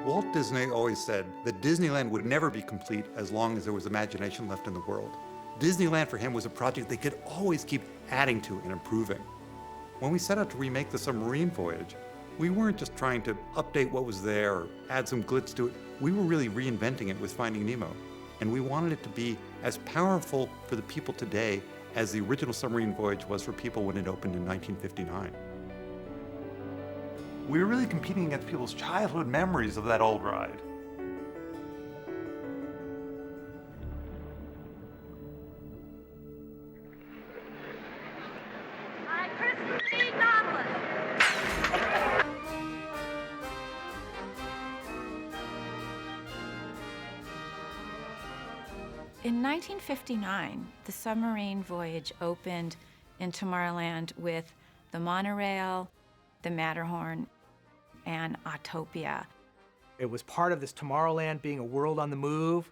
Walt Disney always said that Disneyland would never be complete as long as there was imagination left in the world. Disneyland for him was a project they could always keep adding to and improving. When we set out to remake the Submarine Voyage, we weren't just trying to update what was there or add some glitz to it. We were really reinventing it with Finding Nemo. And we wanted it to be as powerful for the people today as the original Submarine Voyage was for people when it opened in 1959. We were really competing against people's childhood memories of that old ride. Hi, Christmas Nautilus. In 1959, the Submarine Voyage opened in Tomorrowland with the monorail, the Matterhorn, and Autopia. It was part of this Tomorrowland being a world on the move,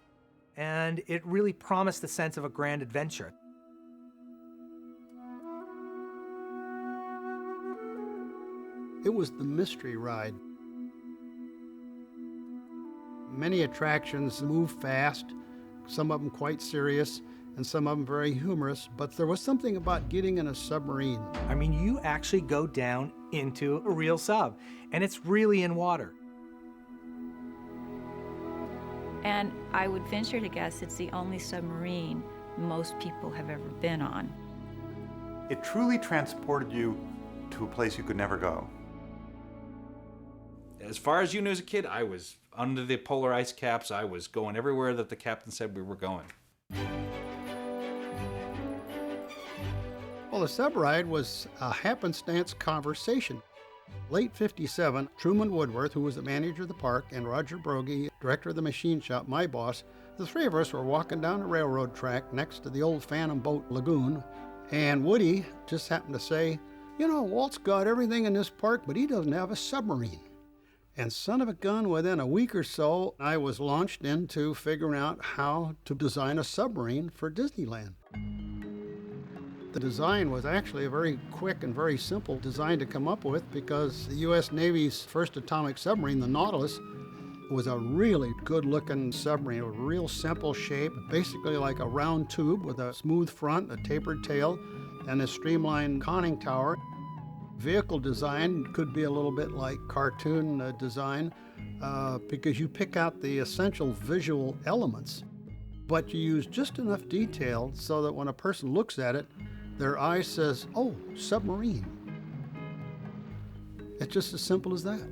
and it really promised the sense of a grand adventure. It was the mystery ride. Many attractions move fast, some of them quite serious, and some of them very humorous, but there was something about getting in a submarine. I mean, you actually go down into a real sub, and it's really in water. And I would venture to guess it's the only submarine most people have ever been on. It truly transported you to a place you could never go. As far as you knew as a kid, I was under the polar ice caps. I was going everywhere that the captain said we were going. Well, the sub ride was a happenstance conversation. Late 57, Truman Woodworth, who was the manager of the park, and Roger Brogy, director of the machine shop, my boss, the three of us were walking down the railroad track next to the old Phantom Boat Lagoon, and Woody just happened to say, "You know, Walt's got everything in this park, but he doesn't have a submarine." And son of a gun, within a week or so, I was launched into figuring out how to design a submarine for Disneyland. The design was actually a very quick and very simple design to come up with because the U.S. Navy's first atomic submarine, the Nautilus, was a really good-looking submarine. A real simple shape, basically like a round tube with a smooth front, a tapered tail, and a streamlined conning tower. Vehicle design could be a little bit like cartoon design because you pick out the essential visual elements, but you use just enough detail so that when a person looks at it, their eye says, "Oh, submarine." It's just as simple as that.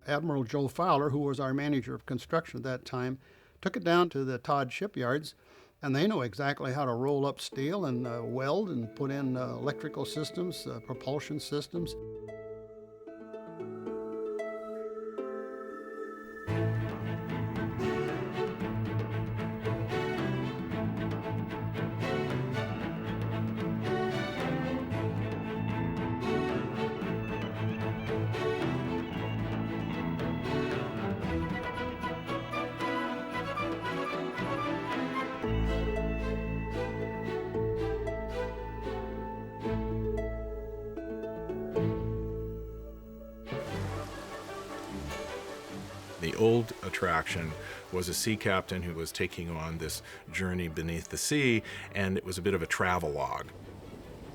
Admiral Joe Fowler, who was our manager of construction at that time, took it down to the Todd shipyards, and they know exactly how to roll up steel and weld and put in electrical systems, propulsion systems. The old attraction was a sea captain who was taking on this journey beneath the sea, and it was a bit of a travelogue.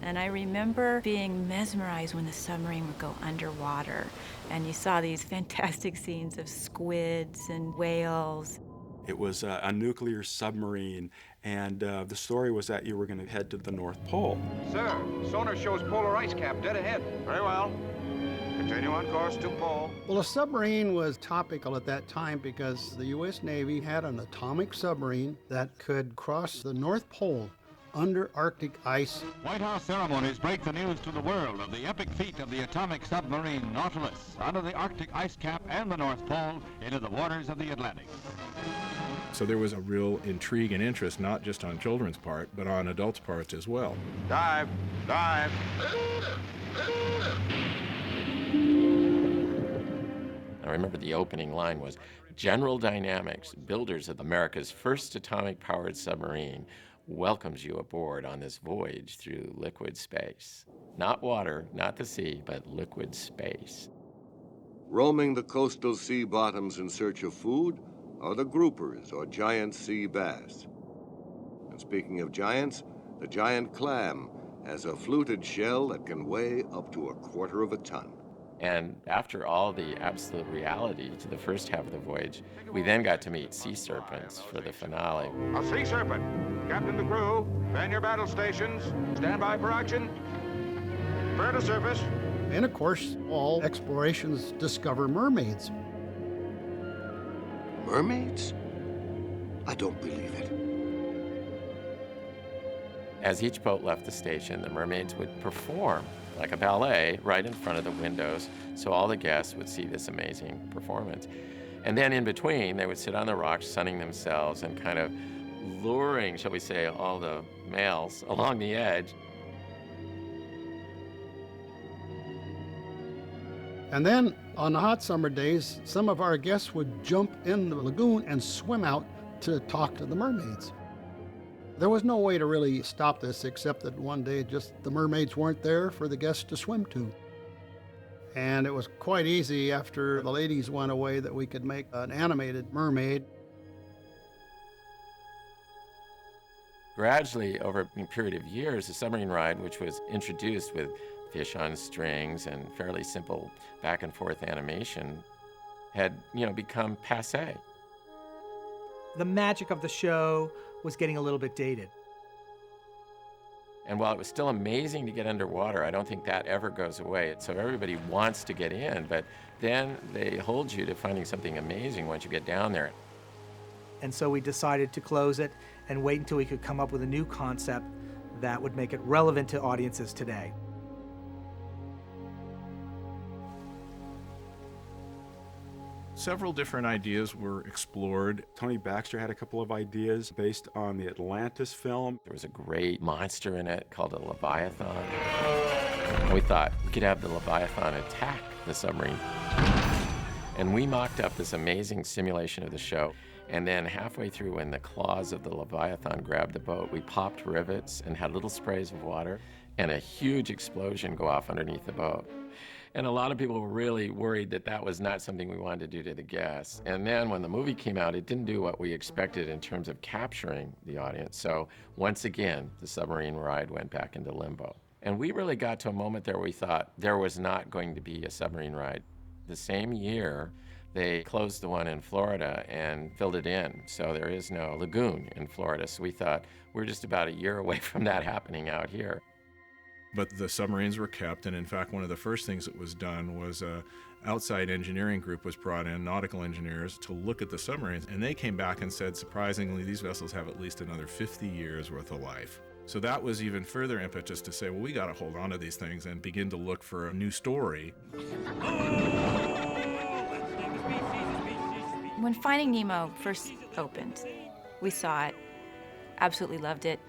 And I remember being mesmerized when the submarine would go underwater, and you saw these fantastic scenes of squids and whales. It was a nuclear submarine, and the story was that you were going to head to the North Pole. Sir, sonar shows polar ice cap dead ahead. Very well. Continue on course to pole. Well, a submarine was topical at that time because the U.S. Navy had an atomic submarine that could cross the North Pole under Arctic ice. White House ceremonies break the news to the world of the epic feat of the atomic submarine Nautilus under the Arctic ice cap and the North Pole into the waters of the Atlantic. So there was a real intrigue and interest, not just on children's part, but on adults' parts as well. Dive, dive. I remember the opening line was, "General Dynamics, builders of America's first atomic-powered submarine, welcomes you aboard on this voyage through liquid space." Not water, not the sea, but liquid space. roaming the coastal sea bottoms in search of food are the groupers, or giant sea bass. And speaking of giants, the giant clam has a fluted shell that can weigh up to 1/4 of a ton. And after all the absolute reality to the first half of the voyage, we then got to meet sea serpents for the finale. A sea serpent. Captain the crew, man your battle stations. Stand by for action. Fair to surface. And of course, all explorations discover mermaids. Mermaids? I don't believe it. As each boat left the station, the mermaids would perform like a ballet right in front of the windows, so all the guests would see this amazing performance. And then in between, they would sit on the rocks, sunning themselves and kind of luring, shall we say, all the males along the edge. And then, on the hot summer days, some of our guests would jump in the lagoon and swim out to talk to the mermaids. There was no way to really stop this except that one day just the mermaids weren't there for the guests to swim to. And it was quite easy after the ladies went away that we could make an animated mermaid. Gradually, over a period of years, the submarine ride, which was introduced with fish on strings and fairly simple back and forth animation, had, become passé. The magic of the show was getting a little bit dated. And while it was still amazing to get underwater, I don't think that ever goes away. So everybody wants to get in, but then they hold you to finding something amazing once you get down there. And so we decided to close it and wait until we could come up with a new concept that would make it relevant to audiences today. Several different ideas were explored. Tony Baxter had a couple of ideas based on the Atlantis film. There was a great monster in it called a Leviathan. And we thought we could have the Leviathan attack the submarine. And we mocked up this amazing simulation of the show. And then halfway through, when the claws of the Leviathan grabbed the boat, we popped rivets and had little sprays of water and a huge explosion go off underneath the boat. And a lot of people were really worried that that was not something we wanted to do to the guests. And then when the movie came out, it didn't do what we expected in terms of capturing the audience. So once again, the submarine ride went back into limbo. And we really got to a moment there where we thought there was not going to be a submarine ride. The same year, they closed the one in Florida and filled it in. So there is no lagoon in Florida. So we thought we're just about a year away from that happening out here. But the submarines were kept, and in fact, one of the first things that was done was an outside engineering group was brought in, nautical engineers, to look at the submarines, and they came back and said, surprisingly, these vessels have at least another 50 years worth of life. So that was even further impetus to say, well, we got to hold on to these things and begin to look for a new story. When Finding Nemo first opened, we saw it, absolutely loved it,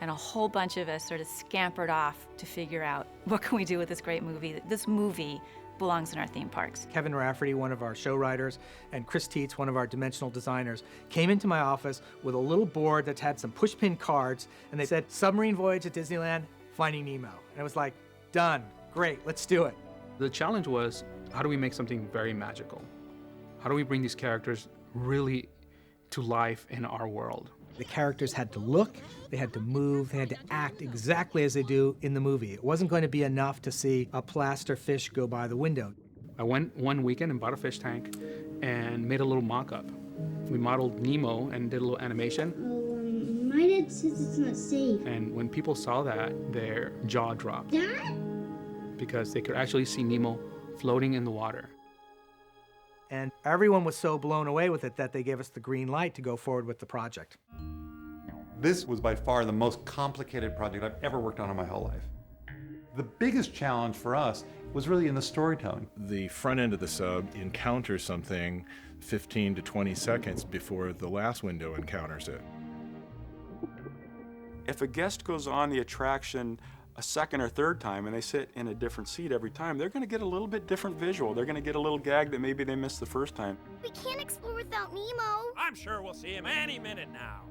and a whole bunch of us sort of scampered off to figure out what can we do with this great movie. This movie belongs in our theme parks. Kevin Rafferty, one of our show writers, and Chris Tietz, one of our dimensional designers, came into my office with a little board that had some pushpin cards, and they said, Submarine Voyage at Disneyland, Finding Nemo. And it was like, done, great, let's do it. The challenge was, how do we make something very magical? How do we bring these characters really to life in our world? The characters had to look, they had to move, they had to act exactly as they do in the movie. It wasn't going to be enough to see a plaster fish go by the window. I went one weekend and bought a fish tank and made a little mock-up. We modeled Nemo and did a little animation. My dad says it's not safe. And when people saw that, their jaw dropped. Dad? Because they could actually see Nemo floating in the water. And everyone was so blown away with it that they gave us the green light to go forward with the project. This was by far the most complicated project I've ever worked on in my whole life. The biggest challenge for us was really in the storytelling. The front end of the sub encounters something 15 to 20 seconds before the last window encounters it. If a guest goes on the attraction a second or third time and they sit in a different seat every time, they're going to get a little bit different visual. They're going to get a little gag that maybe they missed the first time. We can't explore without Nemo. I'm sure we'll see him any minute now.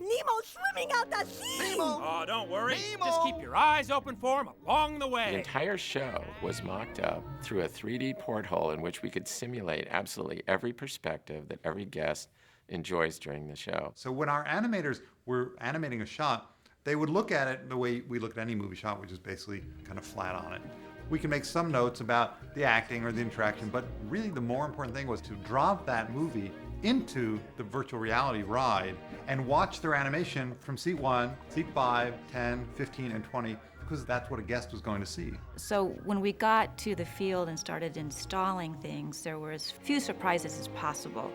Nemo's swimming out the sea! Nemo! Oh, don't worry. Just keep your eyes open for him along the way. The entire show was mocked up through a 3D porthole in which we could simulate absolutely every perspective that every guest enjoys during the show. So when our animators were animating a shot, they would look at it the way we look at any movie shot, which is basically kind of flat on it. We can make some notes about the acting or the interaction, but really the more important thing was to drop that movie into the virtual reality ride and watch their animation from seat 1, seat 5, 10, 15, and 20, because that's what a guest was going to see. So when we got to the field and started installing things, there were as few surprises as possible.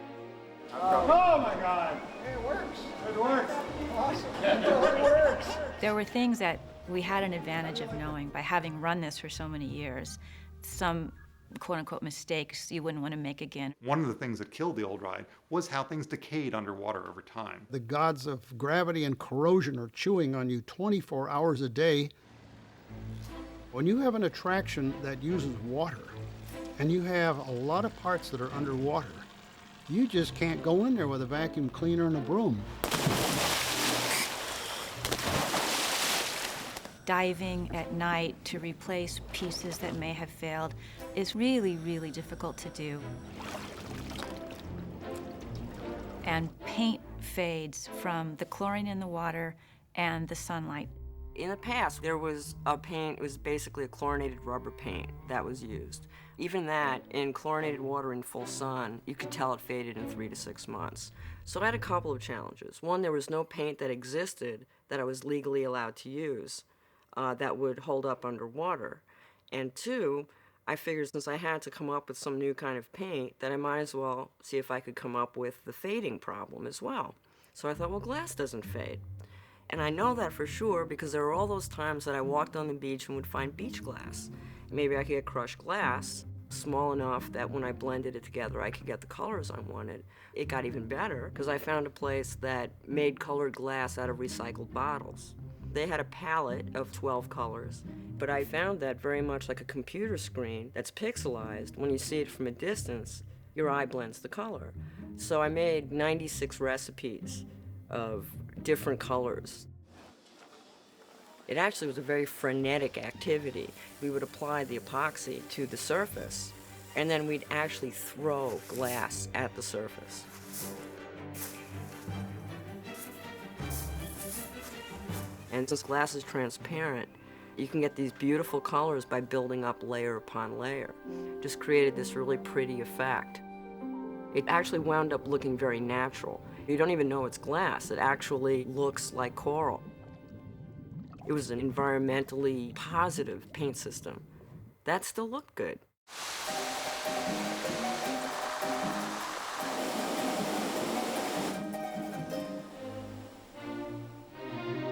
Oh my God! It works! It works! Awesome! It works! There were things that we had an advantage of knowing by having run this for so many years. Some quote-unquote mistakes you wouldn't want to make again. One of the things that killed the old ride was how things decayed underwater over time. The gods of gravity and corrosion are chewing on you 24 hours a day. When you have an attraction that uses water, and you have a lot of parts that are underwater, you just can't go in there with a vacuum cleaner and a broom. Diving at night to replace pieces that may have failed is really, really difficult to do. And paint fades from the chlorine in the water and the sunlight. In the past, there was a paint, it was basically a chlorinated rubber paint that was used. Even that, in chlorinated water in full sun, you could tell it faded in 3 to 6 months. So I had a couple of challenges. One, there was no paint that existed that I was legally allowed to use that would hold up underwater. And two, I figured since I had to come up with some new kind of paint, that I might as well see if I could come up with the fading problem as well. So I thought, well, glass doesn't fade. And I know that for sure because there were all those times that I walked on the beach and would find beach glass. Maybe I could get crushed glass small enough that when I blended it together, I could get the colors I wanted. It got even better because I found a place that made colored glass out of recycled bottles. They had a palette of 12 colors, but I found that very much like a computer screen that's pixelized. When you see it from a distance, your eye blends the color. So I made 96 recipes of different colors. It actually was a very frenetic activity. We would apply the epoxy to the surface, and then we'd actually throw glass at the surface. And since glass is transparent, you can get these beautiful colors by building up layer upon layer. Just created this really pretty effect. It actually wound up looking very natural. You don't even know it's glass. It actually looks like coral. It was an environmentally positive paint system. That still looked good.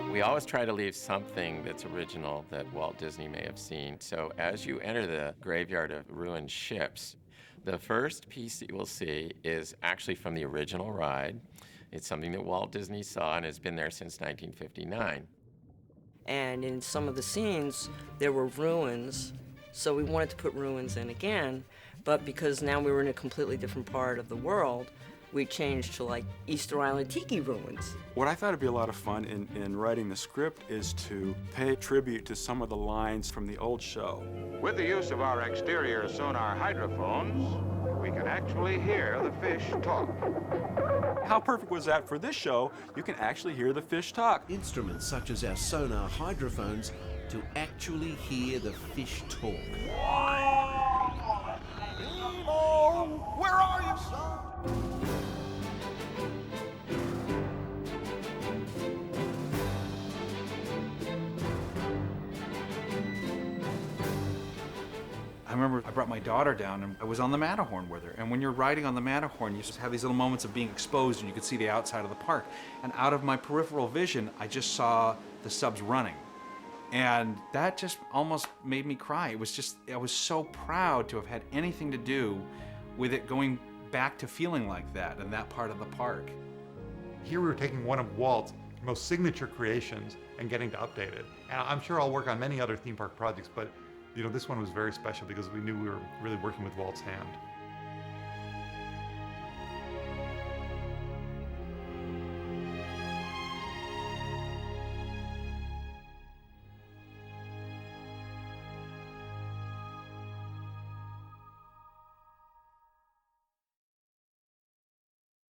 We always try to leave something that's original that Walt Disney may have seen. So as you enter the graveyard of ruined ships, the first piece that you will see is actually from the original ride. It's something that Walt Disney saw and has been there since 1959. And in some of the scenes, there were ruins, so we wanted to put ruins in again, but because now we were in a completely different part of the world, we changed to like Easter Island tiki ruins. What I thought would be a lot of fun in writing the script is to pay tribute to some of the lines from the old show. With the use of our exterior sonar hydrophones, we can actually hear the fish talk. How perfect was that for this show? You can actually hear the fish talk. Instruments such as our sonar hydrophones to actually hear the fish talk. Nemo, where are you, son? I remember I brought my daughter down and I was on the Matterhorn with her. And when you're riding on the Matterhorn, you just have these little moments of being exposed and you could see the outside of the park. And out of my peripheral vision, I just saw the subs running. And that just almost made me cry. It was just, I was so proud to have had anything to do with it going back to feeling like that in that part of the park. Here we were taking one of Walt's most signature creations and getting to update it. And I'm sure I'll work on many other theme park projects, but you know, this one was very special because we knew we were really working with Walt's hand.